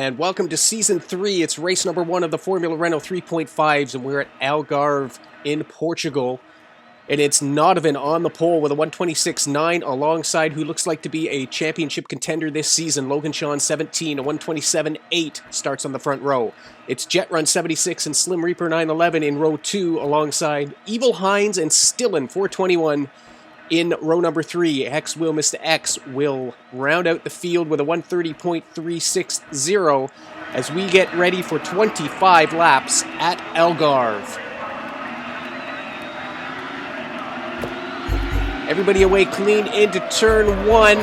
and welcome to Season 3. It's race number 1 of the Formula Renault 3.5s, and we're at Algarve in Portugal. And it's Nodovan on the pole with a 126.9 alongside who looks like to be a championship contender this season, Logan Shawn 17, a 127.8 starts on the front row. It's Jet Run 76 and Slim Reaper 911 in row 2 alongside Evil Hines and Stillen 421 in row number 3. X will Mr. X will round out the field with a 130.360 as we get ready for 25 laps at Algarve. Everybody away clean into turn 1.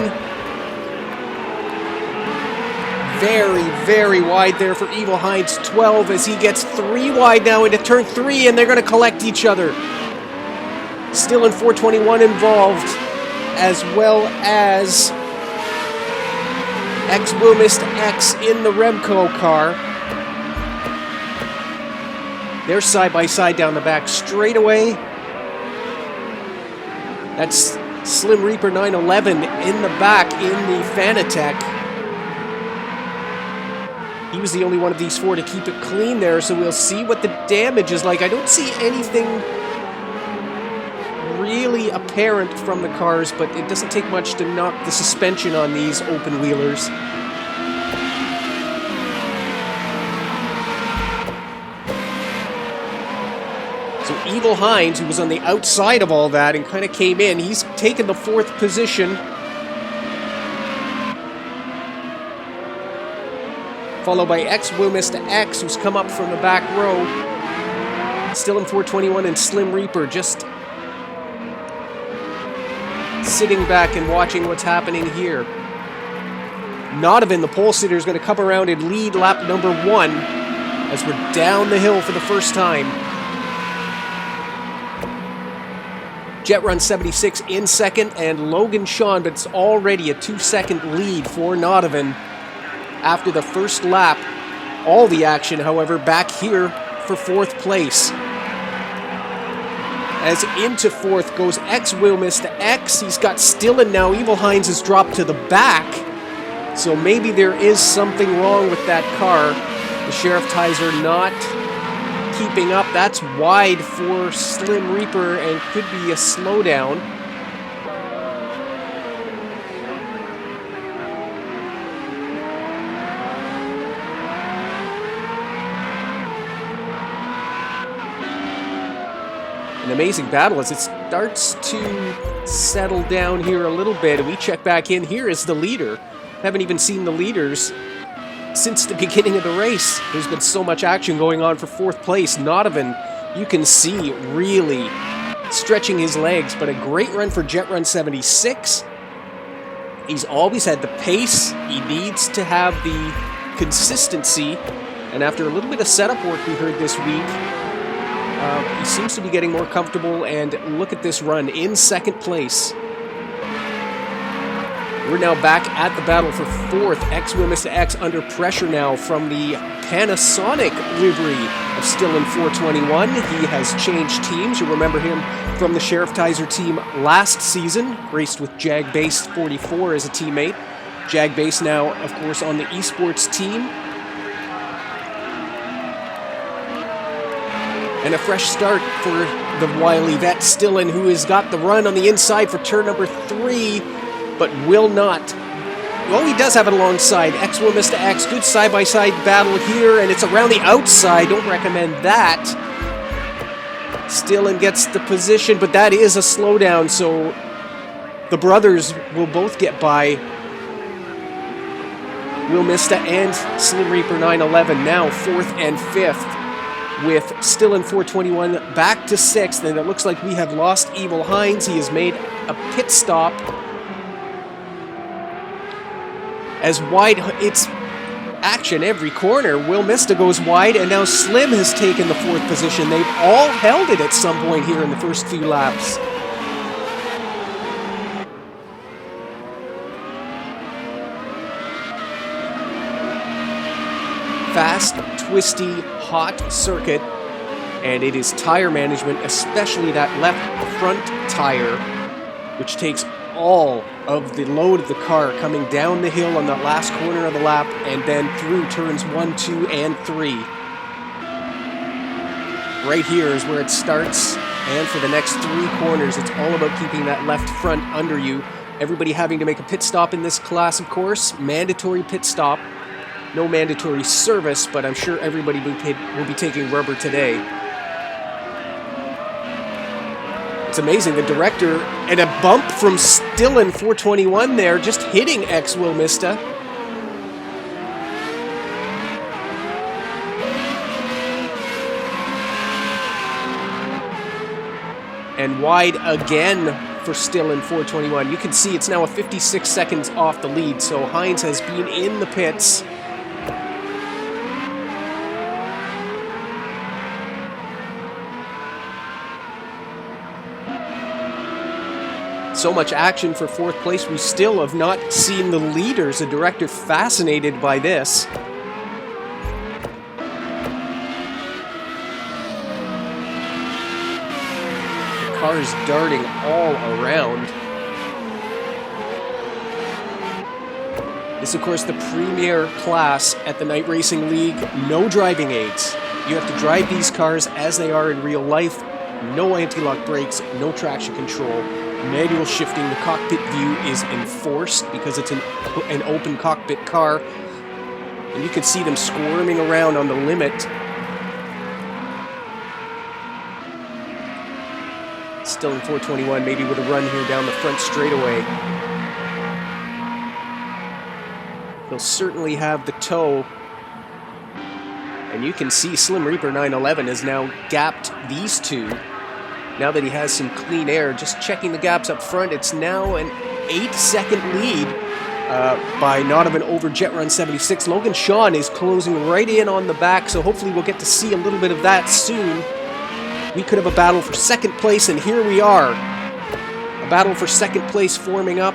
Very, very wide there for Evil Hines 12 as he gets 3 wide now into turn 3, and they're going to collect each other. Still in 421 involved, as well as X will Mr. X in the Remco car. They're side by side down the back straight away. That's Slim Reaper 911 in the back in the Fanatec. He was the only one of these 4 to keep it clean there, so we'll see what the damage is like. I don't see anything really apparent from the cars, but it doesn't take much to knock the suspension on these open wheelers. So Evil Hines, who was on the outside of all that and kind of came in, he's taken the 4th position. Followed by X will Mr. X, who's come up from the back row. Still in 421 and Slim Reaper just sitting back and watching what's happening here. Nodovan, the pole sitter, is going to come around and lead lap number 1 as we're down the hill for the first time. Jet Run 76 in second and Logan Shawn, but it's already a 2-second lead for Nodovan after the first lap. All the action, however, back here for 4th place. As into 4th goes X will Mr. X. He's got Stillen now. Evil Hines has dropped to the back. So maybe there is something wrong with that car. The Sheriff Tizer not keeping up. That's wide for Slim Reaper and could be a slowdown. An amazing battle as it starts to settle down here a little bit. And we check back in. Here is the leader. Haven't even seen the leaders since the beginning of the race. There's been so much action going on for 4th place. Nodovan, you can see, really stretching his legs, but a great run for Jet Run 76. He's always had the pace. He needs to have the consistency. And after a little bit of setup work we heard this week, he seems to be getting more comfortable, and look at this run in 2nd place. We're now back at the battle for 4th. X will Mr. X under pressure now from the Panasonic livery of Stillen 421. He has changed teams. You remember him from the Sheriff Tizer team last season. Raced with Jag Base 44 as a teammate. Jag Base now, of course, on the esports team. And a fresh start for the wily vet Stillen, who has got the run on the inside for turn number 3, but will not. Well, he does have it alongside. X will Mr. X. Good side-by-side battle here, and it's around the outside. Don't recommend that. Stillen gets the position, but that is a slowdown, so the brothers will both get by. Will Mr. and Slim Reaper 911 now 4th and 5th. With Stillen 421 back to 6th, and it looks like we have lost Evil Hines. He has made a pit stop. As wide, it's action every corner. Will Mista goes wide, and now Slim has taken the 4th position. They've all held it at some point here in the first few laps. Fast, twisty, hot circuit, and it is tire management, especially that left front tire, which takes all of the load of the car coming down the hill on that last corner of the lap and then through turns 1, 2, and 3. Right here is where it starts, and for the next 3 corners, it's all about keeping that left front under you. Everybody having to make a pit stop in this class, of course. Mandatory pit stop. No mandatory service, but I'm sure everybody will be taking rubber today. It's amazing, the director, and a bump from Stillen 421 there, just hitting Will Mista. And wide again for Stillen 421. You can see it's now a 56 seconds off the lead, so Hines has been in the pits. So much action for 4th place. We still have not seen the leaders. The director fascinated by this. The cars darting all around. This, of course, the premier class at the Night Racing League. No driving aids. You have to drive these cars as they are in real life. No anti-lock brakes, no traction control. Manual shifting, the cockpit view is enforced because it's an open cockpit car. And you can see them squirming around on the limit. Still in 421, maybe with a run here down the front straightaway. He'll certainly have the toe. And you can see Slim Reaper 911 has now gapped these two. Now that he has some clean air, just checking the gaps up front, it's now an 8-second lead by Nodovan over Jet Run 76. Logan Shawn is closing right in on the back, so hopefully we'll get to see a little bit of that soon. We could have a battle for 2nd place, and here we are. A battle for 2nd place forming up.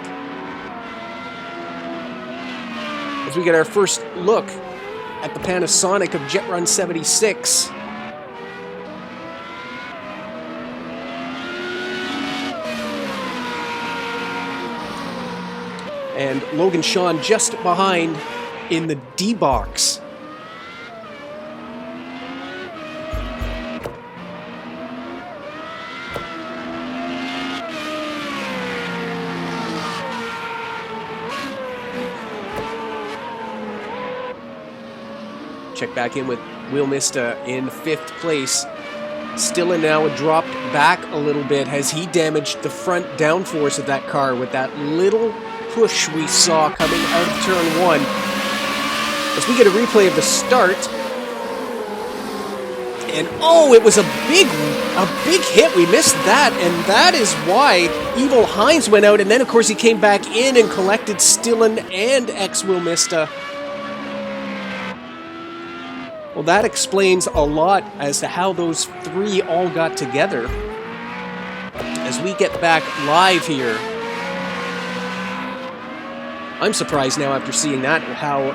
As we get our first look at the Panasonic of Jet Run 76. And Logan Shawn just behind in the D box. Check back in with Will Mista in 5th place. Stillen now dropped back a little bit. Has he damaged the front downforce of that car with that little push we saw coming out of turn 1? As we get a replay of the start. And oh, it was a big hit. We missed that, and that is why Evil Hines went out, and then of course he came back in and collected Stillen and Will Mista. Well, that explains a lot as to how those 3 all got together. As we get back live here, I'm surprised now after seeing that how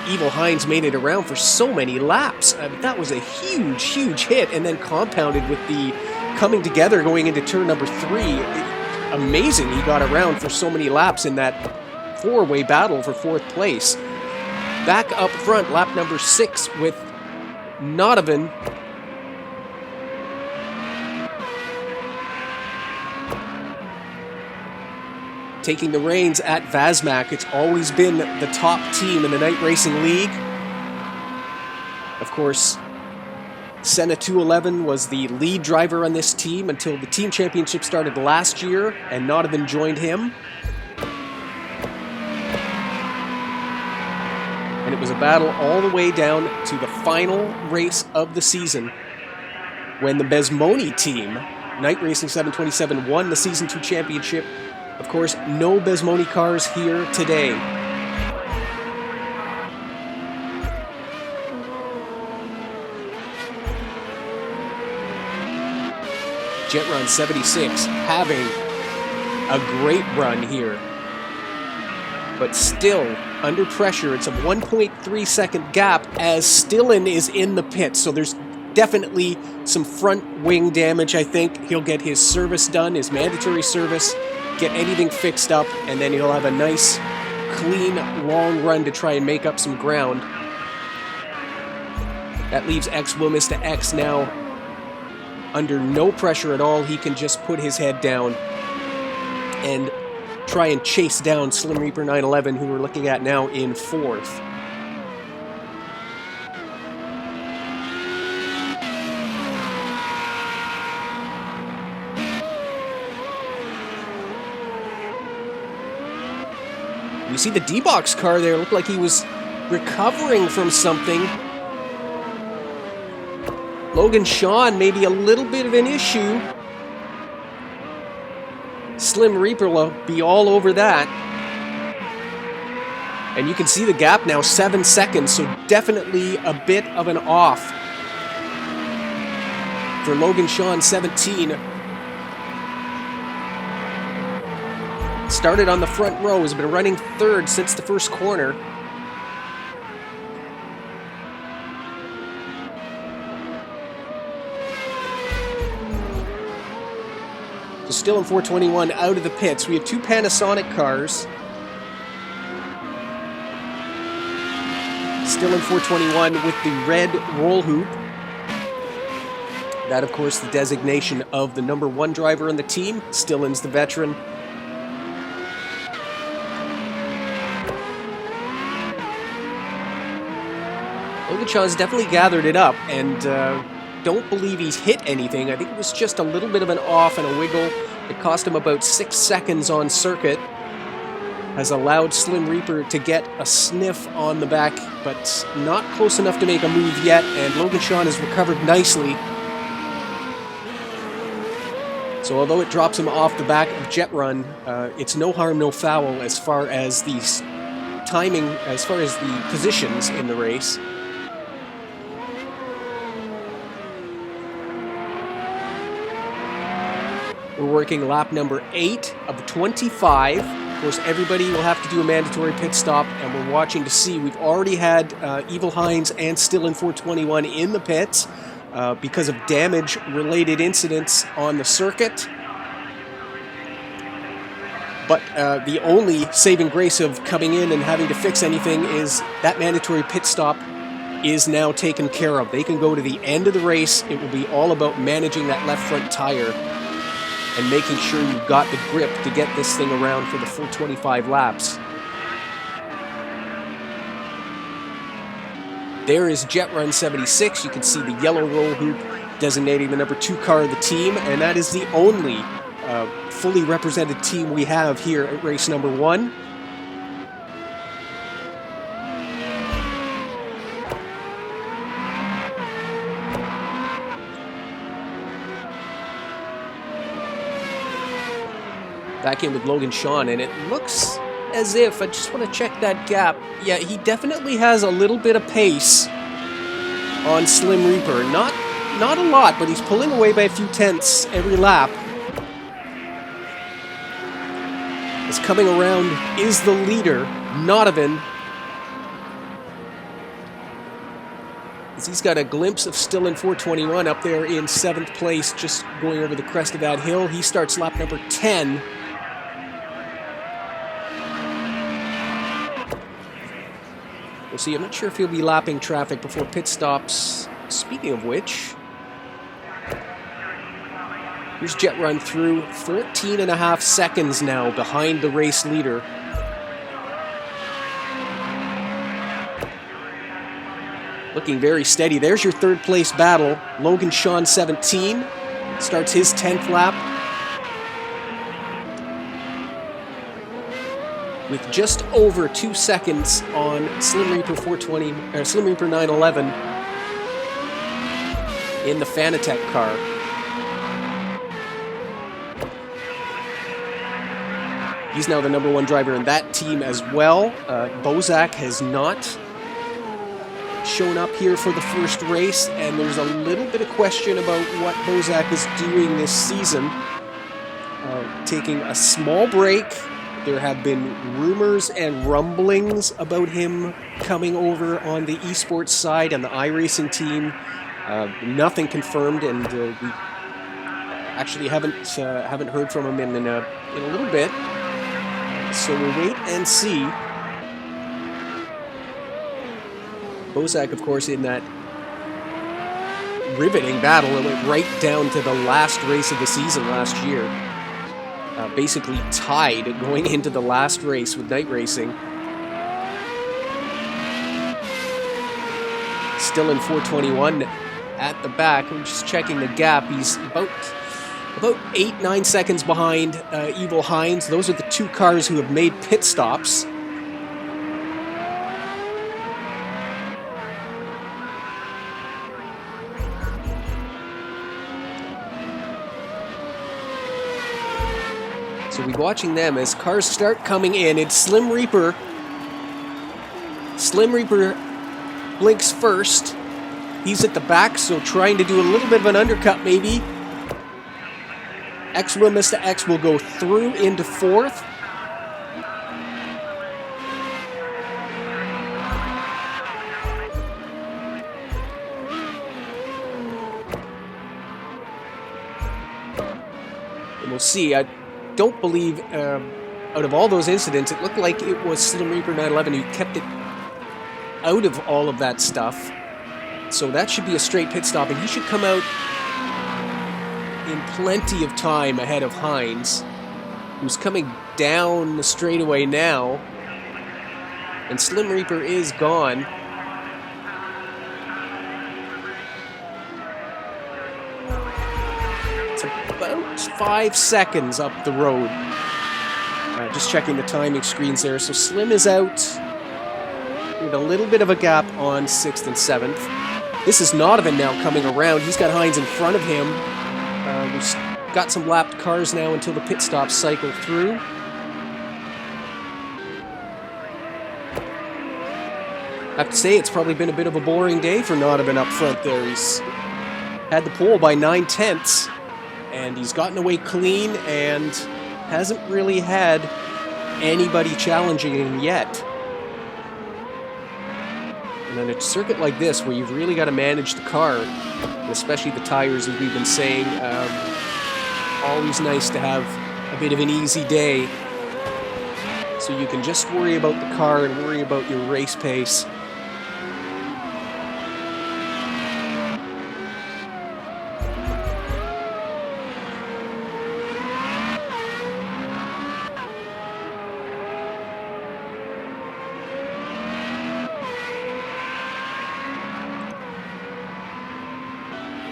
Evil Hines made it around for so many laps. That was a huge, huge hit, and then compounded with the coming together going into turn number 3. Amazing he got around for so many laps in that 4-way battle for 4th place. Back up front, lap number 6 with Nodovan. Taking the reins at Vazmak. It's always been the top team in the Night Racing League. Of course, Senna 211 was the lead driver on this team until the team championship started last year, and Nodovan joined him. And it was a battle all the way down to the final race of the season when the Besmoni team, Night Racing 727, won the Season 2 championship. Of course, no Besmoni cars here today. Jet Run 76 having a great run here. But still under pressure. It's a 1.3 second gap as Stillen is in the pit. So there's definitely some front wing damage, I think. He'll get his service done, his mandatory service. get anything fixed up, and then he'll have a nice, clean, long run to try and make up some ground. That leaves X Wilmus to X now under no pressure at all. He can just put his head down and try and chase down Slim Reaper 911, who we're looking at now in 4th. You see the D-Box car there, looked like he was recovering from something. Logan Shawn, maybe a little bit of an issue. Slim Reaper will be all over that. And you can see the gap now, 7 seconds, so definitely a bit of an off for Logan Shawn, 17. Started on the front row, has been running 3rd since the first corner. So still in 421 out of the pits. We have 2 Panasonic cars. Still in 421 with the red roll hoop. That, of course, the designation of the number 1 driver on the team. Stillen's the veteran. Logan Shawn's definitely gathered it up, and don't believe he's hit anything. I think it was just a little bit of an off and a wiggle. It cost him about 6 seconds on circuit. Has allowed Slim Reaper to get a sniff on the back, but not close enough to make a move yet, and Logan Shawn has recovered nicely. So although it drops him off the back of Jet Run, it's no harm, no foul as far as the timing, as far as the positions in the race. We're working lap number 8 of 25. Of course, everybody will have to do a mandatory pit stop, and we're watching to see. We've already had Evil Hines and Stillen 421 in the pits because of damage-related incidents on the circuit. But the only saving grace of coming in and having to fix anything is that mandatory pit stop is now taken care of. They can go to the end of the race. It will be all about managing that left front tire and making sure you've got the grip to get this thing around for the full 25 laps. There is Jet Run 76. You can see the yellow roll hoop designating the number 2 car of the team, and that is the only fully represented team we have here at race number 1. Back in with Logan Shawn, and it looks as if, I just want to check that gap, yeah, he definitely has a little bit of pace on Slim Reaper. Not a lot, but he's pulling away by a few tenths every lap. As coming around is the leader, Nodovan. As he's got a glimpse of Stillen 421 up there in 7th place, just going over the crest of that hill. He starts lap number 10. We'll see. I'm not sure if he'll be lapping traffic before pit stops. Speaking of which, here's Jet Run through 14.5 seconds now behind the race leader. Looking very steady. There's your 3rd place battle. Logan Shawn, 17, starts his 10th lap. With just over 2 seconds on Slim Reaper 420 or Slim Reaper 911 in the Fanatec car. He's now the number 1 driver in that team as well. Bozak has not shown up here for the first race, and there's a little bit of question about what Bozak is doing this season. Taking a small break. There have been rumors and rumblings about him coming over on the esports side and the iRacing team. Nothing confirmed, and we Actually, haven't heard from him in a little bit. So we'll wait and see. Bozak, of course, in that riveting battle. It went right down to the last race of the season last year. Basically tied going into the last race with night racing. Still in 421 at the back. I'm just checking the gap. He's about 8-9 seconds behind Evil Hines. Those are the two cars who have made pit stops. So we're watching them as cars start coming in. It's Slim Reaper. Slim Reaper blinks first. He's at the back, so trying to do a little bit of an undercut maybe. X will miss the X will go through into fourth. And we'll see. I don't believe, out of all those incidents, it looked like it was Slim Reaper 911 who kept it out of all of that stuff. So that should be a straight pit stop, and he should come out in plenty of time ahead of Hines, who's coming down the straightaway now. And Slim Reaper is gone. It's about 5 seconds up the road. Just checking the timing screens there. So Slim is out with a little bit of a gap on 6th and 7th. This is Nodovan now coming around. He's got Hines in front of him. We've got some lapped cars now until the pit stops cycle through. I have to say, it's probably been a bit of a boring day for Nodovan up front there. He's had the pole by 9/10, and he's gotten away clean and hasn't really had anybody challenging him yet. And on a circuit like this, where you've really got to manage the car, and especially the tires, as we've been saying, always nice to have a bit of an easy day, so you can just worry about the car and worry about your race pace.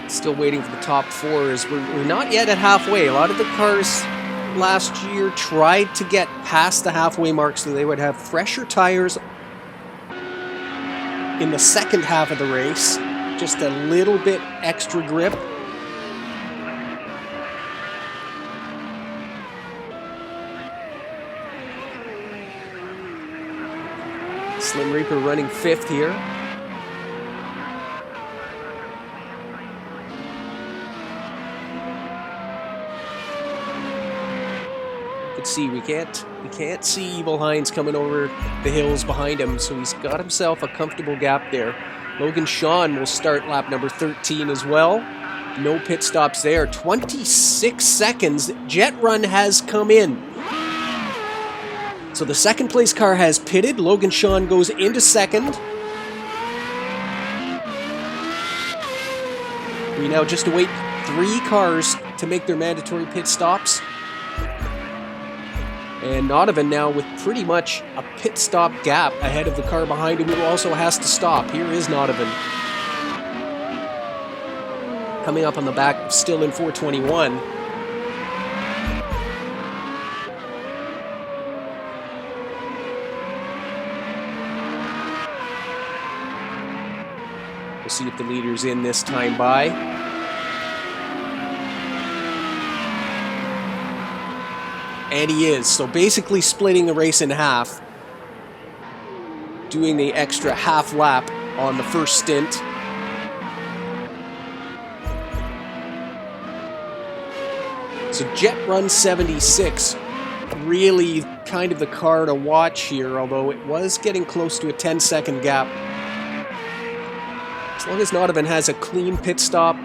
Still waiting for the top four, as we're not yet at halfway. A lot of the cars last year tried to get past the halfway mark so they would have fresher tires in the second half of the race. Just a little bit extra grip. Slim Reaper running 5th here. See, we can't see Evil Hines coming over the hills behind him, so he's got himself a comfortable gap there. Logan Shawn will start lap number 13 as well. No pit stops there. 26 seconds. Jet Run has come in. So the second place car has pitted. Logan Shawn goes into second. We now just await 3 cars to make their mandatory pit stops. And Nodovan now with pretty much a pit stop gap ahead of the car behind him, who also has to stop. Here is Nodovan. Coming up on the back, still in 421. We'll see if the leader's in this time by. And he is, so basically splitting the race in half, doing the extra half lap on the first stint. So Jet Run 76, really kind of the car to watch here, although it was getting close to a 10-second gap. As long as Nodovan has a clean pit stop,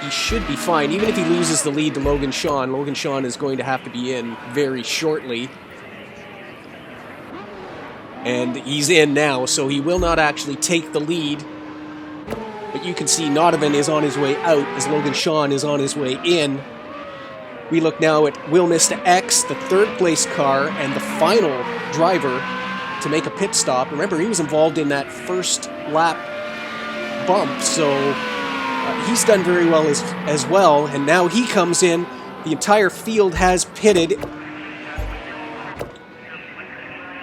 he should be fine. Even if he loses the lead to Logan Shawn is going to have to be in very shortly. And he's in now, so he will not actually take the lead. But you can see Nodovan is on his way out as Logan Shawn is on his way in. We look now at Will Mista X, the third place car, and the final driver to make a pit stop. Remember, he was involved in that first lap bump, so he's done very well as well. And now he comes in. The entire field has pitted.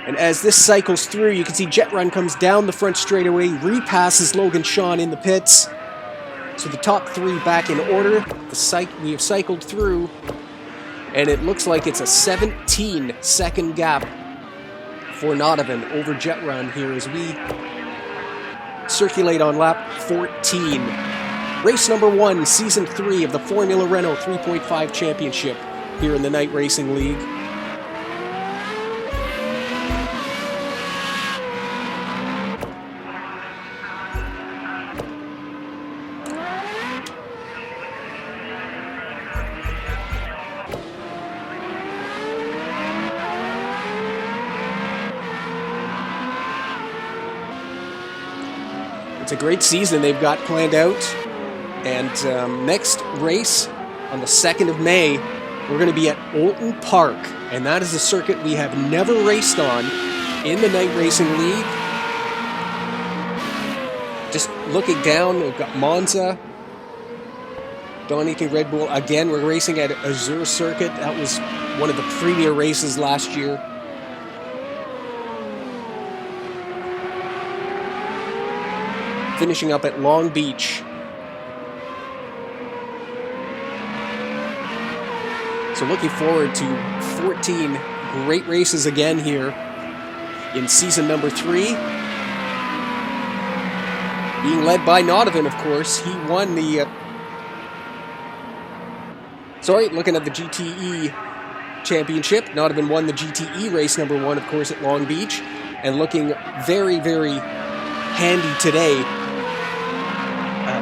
And as this cycles through, you can see Jet Run comes down the front straightaway, repasses Logan Shawn in the pits. So the top three back in order. We have cycled through, and it looks like it's a 17-second gap for Nodovan over Jet Run here as we circulate on lap 14. Race number 1, season 3 of the Formula Renault 3.5 Championship here in the Night Racing League. It's a great season they've got planned out, and next race on the 2nd of May, we're going to be at Oulton Park, and that is a circuit we have never raced on in the Night Racing League. Just looking down, we've got Monza, Donington Red Bull. Again, we're racing at Azure Circuit. That was one of the premier races last year. Finishing up at Long Beach. So looking forward to 14 great races again here in season number 3. Being led by Nodovan, of course. He won the... looking at the GTE Championship. Nodovan won the GTE race number 1, of course, at Long Beach. And looking very, very handy today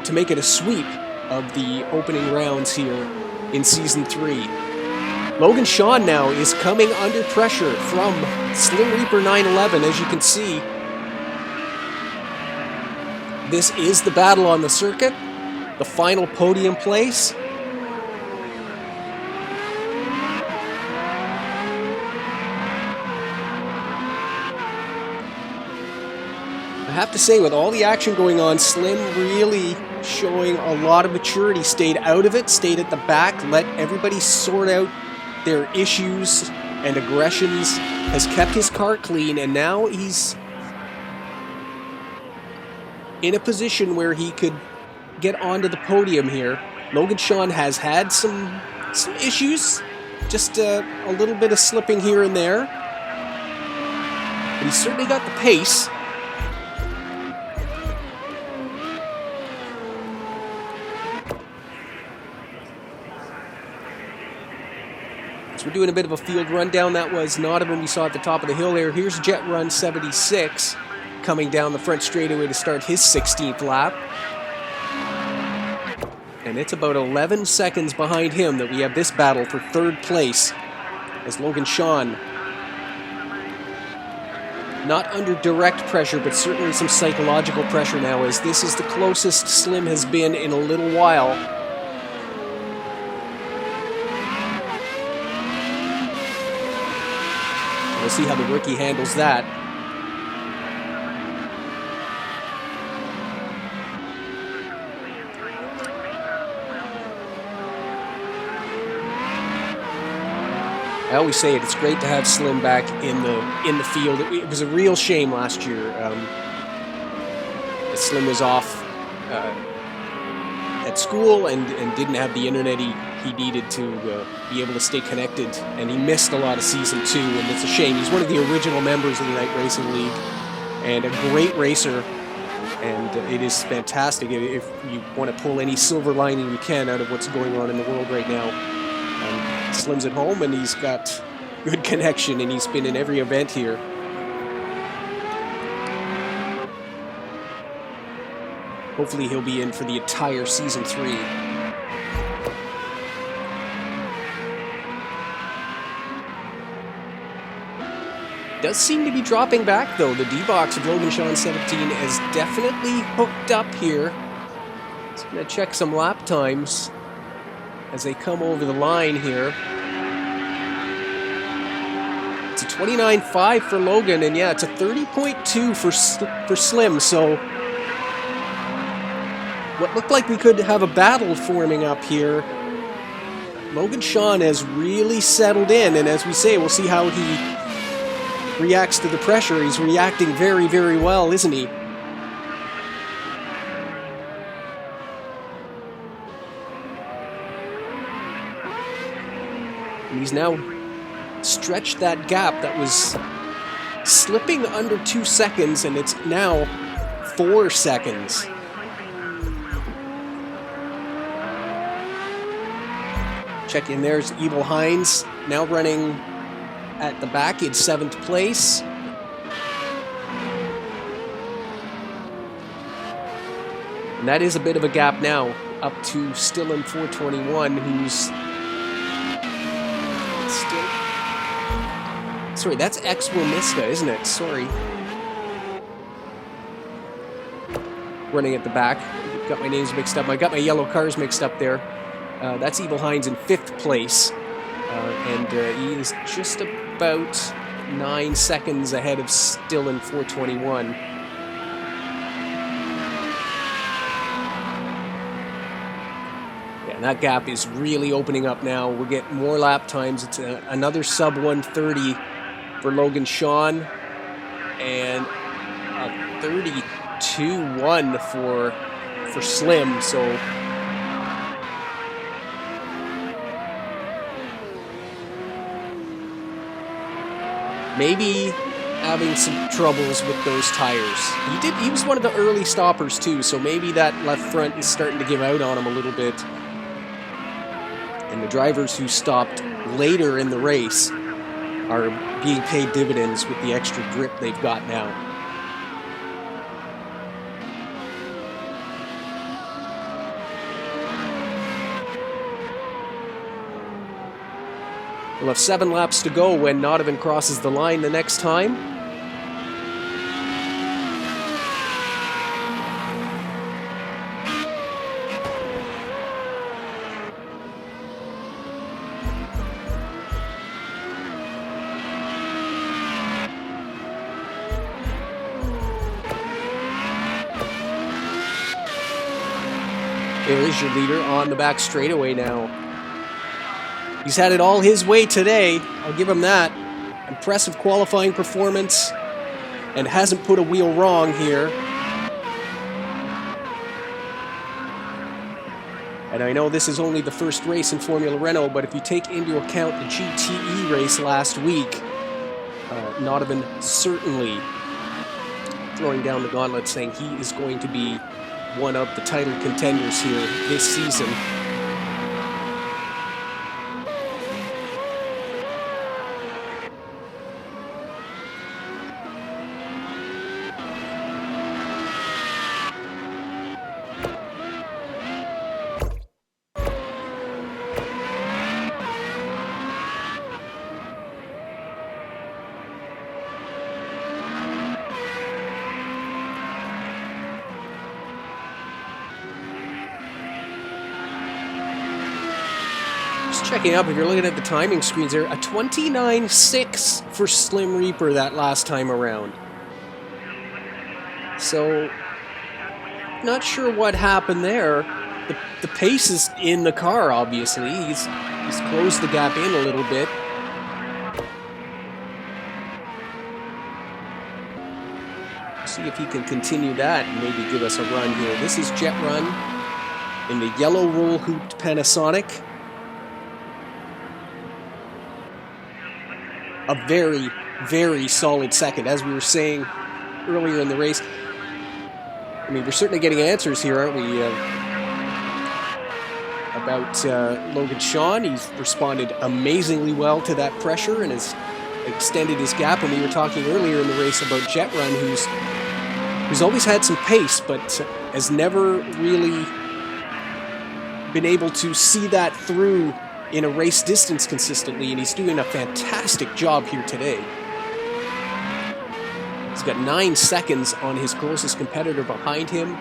to make it a sweep of the opening rounds here in Season 3. Logan Shawn now is coming under pressure from Slim Reaper 911, as you can see. This is the battle on the circuit, the final podium place. I have to say, with all the action going on, Slim really showing a lot of maturity. Stayed out of it, stayed at the back, let everybody sort out their issues and aggressions, has kept his car clean, and now he's in a position where he could get onto the podium here. Logan Shawn has had some issues, just a little bit of slipping here and there, but he's certainly got the pace. We're doing a bit of a field rundown. That was Nodovan we saw at the top of the hill there. Here's Jet Run 76 coming down the front straightaway to start his 16th lap. And it's about 11 seconds behind him that we have this battle for third place, as Logan Shawn, not under direct pressure, but certainly some psychological pressure now, as this is the closest Slim has been in a little while. We'll see how the rookie handles that. I always say it's great to have Slim back in the field. It was a real shame last year. Slim was off at school and didn't have the internet he needed to be able to stay connected, and he missed a lot of Season 2, and it's a shame. He's one of the original members of the Night Racing League, and a great racer, and it is fantastic. If you want to pull any silver lining you can out of what's going on in the world right now, Slim's at home, and he's got good connection, and he's been in every event here. Hopefully he'll be in for the entire Season 3. Does seem to be dropping back, though. The D-box of Logan Shawn 17 is definitely hooked up here. Just going to check some lap times as they come over the line here. It's a 29.5 for Logan, and yeah, it's a 30.2 for Slim, so what looked like we could have a battle forming up here. Logan Shawn has really settled in, and as we say, we'll see how he reacts to the pressure. He's reacting very, very well, isn't he? And he's now stretched that gap that was slipping under 2 seconds, and it's now 4 seconds. Check in, there's Evil Hines now running at the back in 7th place. And that is a bit of a gap now, up to still in 421, who's still... Sorry, that's Ex-Womista, isn't it? Sorry. Running at the back. Got my names mixed up. I got my yellow cars mixed up there. That's Evil Hines in 5th place. And he is just about 9 seconds ahead of still in 421. Yeah, and that gap is really opening up now. We'll get more lap times. It's another sub 130 for Logan Shawn, and a 32.1 for Slim. So maybe having some troubles with those tires. He was one of the early stoppers too, so maybe that left front is starting to give out on him a little bit. And the drivers who stopped later in the race are being paid dividends with the extra grip they've got now. We'll have 7 laps to go when Nodovan crosses the line the next time. There is your leader on the back straightaway now. He's had it all his way today. I'll give him that. Impressive qualifying performance, and hasn't put a wheel wrong here. And I know this is only the first race in Formula Renault, but if you take into account the GTE race last week, Nodovan certainly throwing down the gauntlet, saying he is going to be one of the title contenders here this season. Checking up, if you're looking at the timing screens there, a 29.6 for Slim Reaper that last time around. So, not sure what happened there. The pace is in the car, obviously. He's closed the gap in a little bit. See if he can continue that and maybe give us a run here. This is Jet Run in the yellow roll-hooped Panasonic. A very, very solid second, as we were saying earlier in the race. I mean, we're certainly getting answers here, aren't we, about Logan Shawn. He's responded amazingly well to that pressure and has extended his gap. And we were talking earlier in the race about Jet Run, who's always had some pace, but has never really been able to see that through in a race distance consistently, and he's doing a fantastic job here today. He's got 9 seconds on his closest competitor behind him.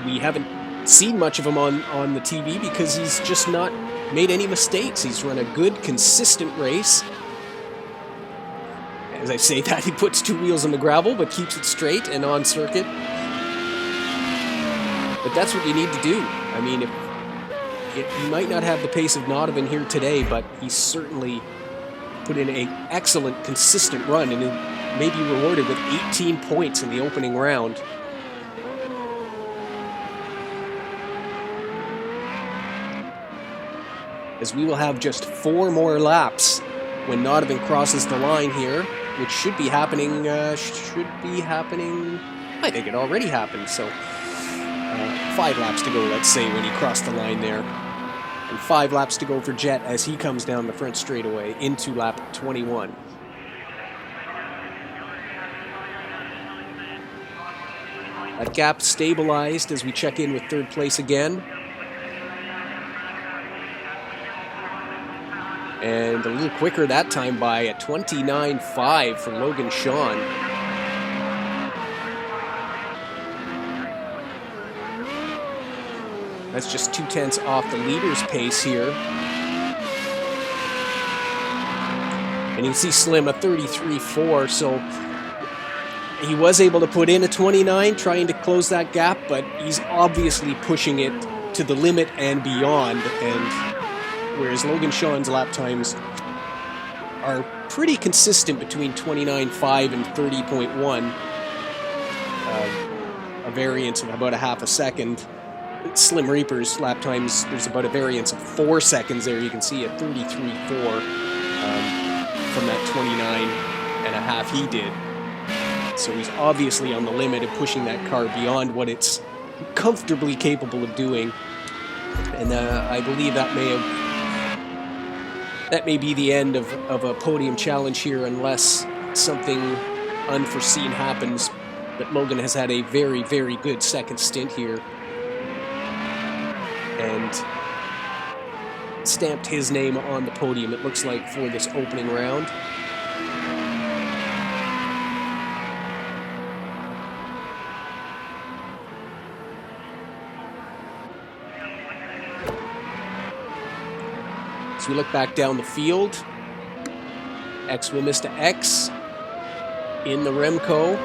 We haven't seen much of him on the TV because he's just not made any mistakes. He's run a good, consistent race. As I say that, he puts 2 wheels on the gravel, but keeps it straight and on circuit. But that's what you need to do. I mean, he might not have the pace of Nodovan here today, but he's certainly put in an excellent, consistent run, and he'll maybe be rewarded with 18 points in the opening round. As we will have just 4 more laps when Nodovan crosses the line here, which should be happening, I think it already happened, so 5 laps to go, let's say, when he crossed the line there. And 5 laps to go for Jet as he comes down the front straightaway into lap 21. That gap stabilized as we check in with 3rd place again. And a little quicker that time by a 29.5 for Logan Shawn. That's just 0.2 off the leader's pace here. And you can see Slim a 33.4, so he was able to put in a 29, trying to close that gap, but he's obviously pushing it to the limit and beyond. And whereas Logan Shawn's lap times are pretty consistent between 29.5 and 30.1, a variance of about a half a second. Slim Reaper's lap times, there's about a variance of 4 seconds there. You can see a 33.4 from that 29.5 he did. So he's obviously on the limit of pushing that car beyond what it's comfortably capable of doing. And I believe that may be the end of a podium challenge here unless something unforeseen happens. But Logan has had a very, very good second stint here and stamped his name on the podium, it looks like, for this opening round. So we look back down the field. X Wimista X in the Remco.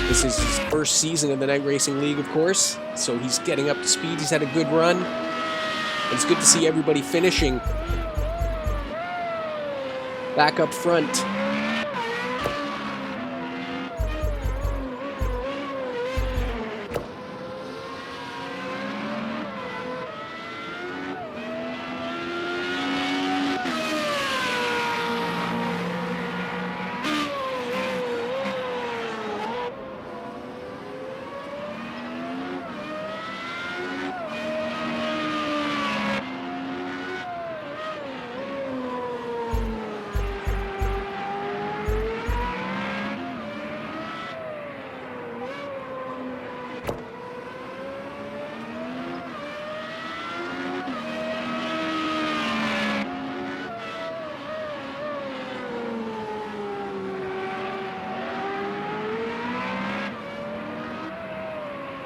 This is his first season in the Night Racing League, of course, so he's getting up to speed. He's had a good run. And it's good to see everybody finishing back up front.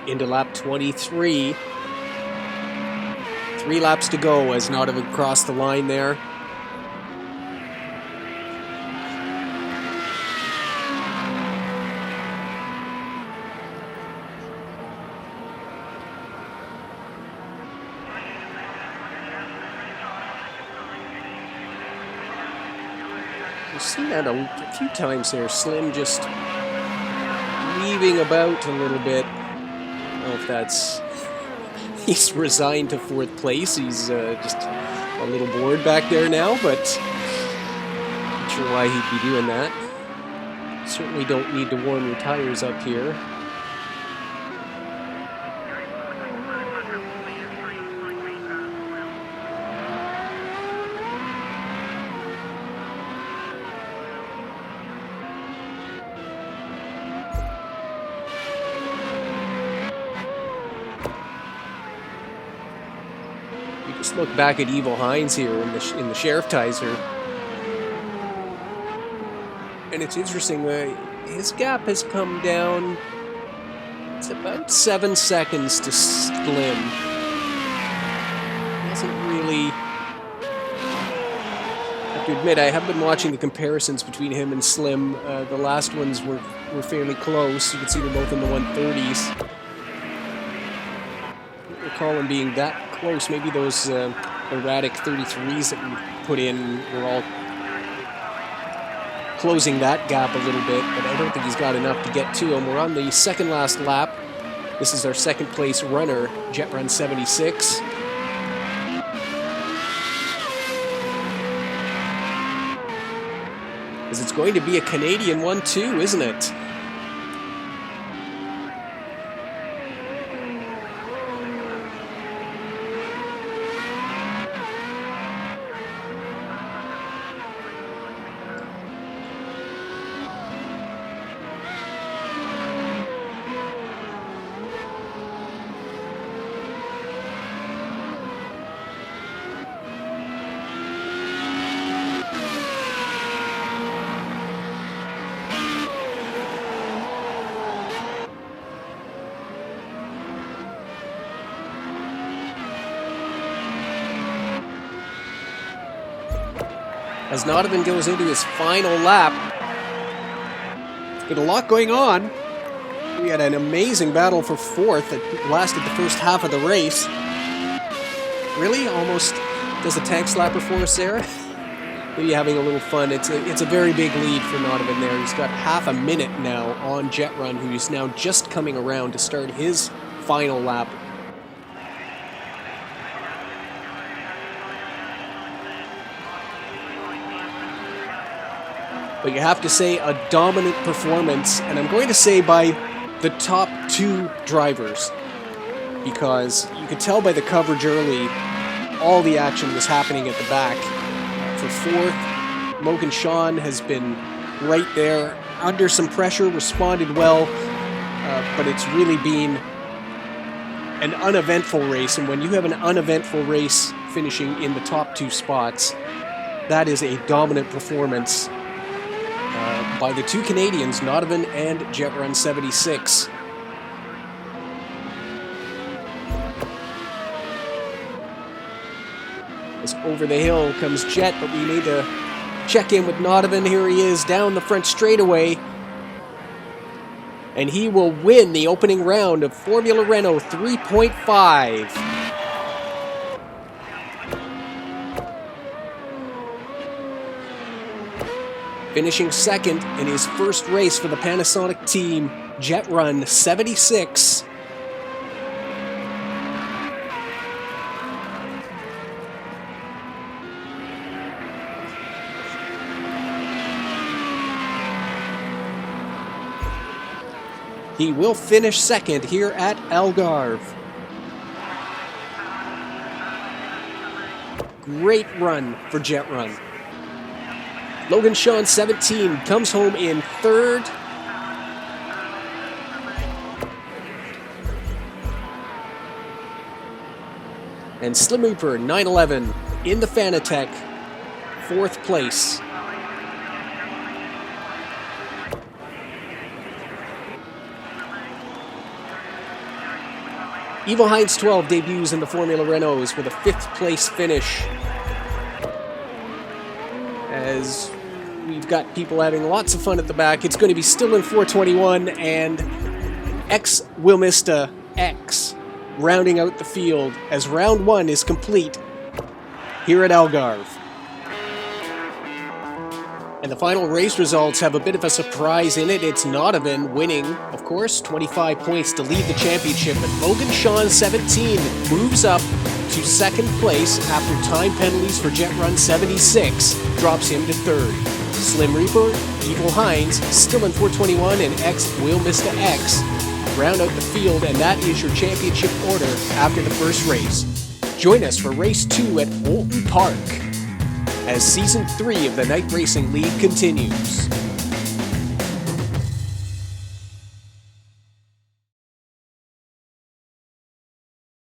Into lap 23. 3 laps to go as Nodovan crossed the line there. We've seen that a few times there. Slim just weaving about a little bit. I don't know if that's... He's resigned to 4th place. He's just a little bored back there now, but not sure why he'd be doing that. Certainly don't need to warm your tires up here. Just look back at Evil Hines here in the Sheriff Tizer. And it's interesting, his gap has come down. It's about 7 seconds to Slim. He hasn't really... I have to admit, I have been watching the comparisons between him and Slim. The last ones were fairly close. You can see they're both in the 130s. I don't recall them being that close. Maybe those erratic 33s that we put in were all closing that gap a little bit, but I don't think he's got enough to get to him. We're on the second last lap. This is our second place runner, Jet Run 76. Because it's going to be a Canadian one too, isn't it? As Nodovan goes into his final lap. Got a lot going on. We had an amazing battle for fourth that lasted the first half of the race. Really? Almost does a tank slapper for us there? Maybe having a little fun. It's a very big lead for Nodovan there. He's got half a minute now on Jet Run, who is now just coming around to start his final lap. But you have to say a dominant performance, and I'm going to say by the top two drivers, because you could tell by the coverage early, all the action was happening at the back. For fourth, Logan Shawn has been right there, under some pressure, responded well, but it's really been an uneventful race, and when you have an uneventful race finishing in the top two spots, that is a dominant performance by the two Canadians, Nodovan and Jet Run 76. As over the hill comes Jet, but we need to check in with Nodovan. Here he is down the front straightaway. And he will win the opening round of Formula Renault 3.5. Finishing second in his first race for the Panasonic team, Jet Run 76. He will finish second here at Algarve. Great run for Jet Run. Logan Shawn, 17, comes home in third. And Slim Reaper, 911, in the Fanatec, fourth place. Evil Hines 12 debuts in the Formula Renaults with a fifth place finish. As we've got people having lots of fun at the back, it's going to be still in 421 and X Wilmista X rounding out the field as round one is complete here at Algarve. And the final race results have a bit of a surprise in it. It's Nodovan winning, of course, 25 points to lead the championship, but Logan Shawn, 17, moves up to second place after time penalties for Jet Run 76 drops him to third. Slim Reaper, Evil Hines, still in 421, and X Wilmista X round out the field, and that is your championship order after the first race. Join us for race 2 at Bolton Park as Season 3 of the Night Racing League continues.